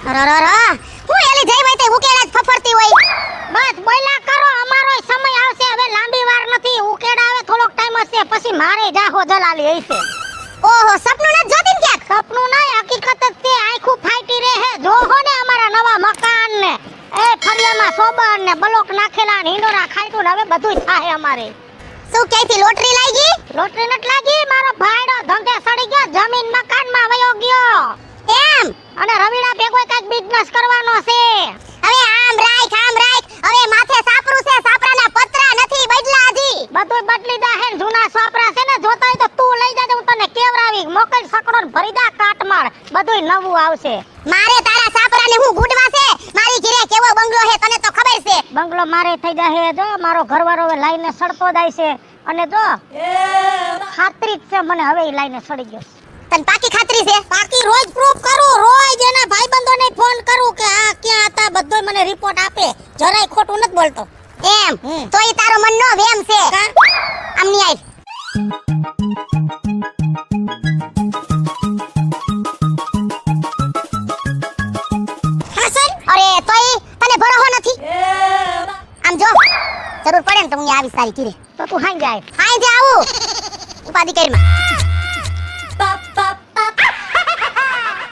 અરરર હું એલી જઈ વઈ તે ઉકેડા જ ફફરતી હોય. બસ બોલ્યા કરો, અમારો સમય આવશે, હવે લાંબી વાર નથી. ઉકેડા આવે થોડોક ટાઈમ હશે, પછી મારે જાહો જલાલી હશે. ઓહો સપનું ન જોતી ને ક્યાંક. સપનું નહીં, હકીકત જ તે. આખું ફાઈટી રહે જોહો ને અમારા નવા મકાન ને એ ફરિયામાં સોબર ને બ્લોક નાખેલા ને હિંડોરા ખાઈતું ને હવે બધુંય થાય અમારે. શું ક્યાંથી લોટરી લાગી? લોટરી નત લાગી, મારો ભાઈડો ધંધે સડી ગયો, જમીન મકાનમાં વયો ગયો. એમ અને રવિડા ભેગો કઈક બિઝનેસ કરવાનો છે. હવે આમ રાખ હવે માથે સાપરું છે, સાપરાના પતરા નથી બદલા હજી. બધુંય બદલી દા હે, જૂના સોપરા છે ને, જોતા હોય તો તું લઈ જાજે, હું તને કેવરાવી મોકલ સકડો ને ભરી દા કાટમાળ, બધુંય નવું આવશે. મારે તારા સાપરાને હું ગુડવા છે. મારી ઘરે કેવો બંગલો હે તને તો ખબર છે. બંગલો મારે થઈ જાહે. જો મારો ઘરવાળો હવે લાઈને સડતો જાય છે, અને જો ખાતરી જ છે મને હવે ઈ લાઈને સડી ગયો. તને પાકી ખાતરી છે? બાકી રોજ પ્રૂફ કરું, રોજ એના ભાઈબંધોને ફોન કરું કે આ ક્યાં હતા, બધોય મને રિપોર્ટ આપે, જરાય ખોટું નથી બોલતો. એમ તો ઈ તારો મનનો વેમ છે. આમની આઈ હાસન અરે તોય તને ભરોસો નથી. આમ જો જરૂર પડે ને તો હું આવીશ તારી ઘરે. તો તું હાઈ જાય. હાઈ જે આવું ઉપાધિ કરીમાં.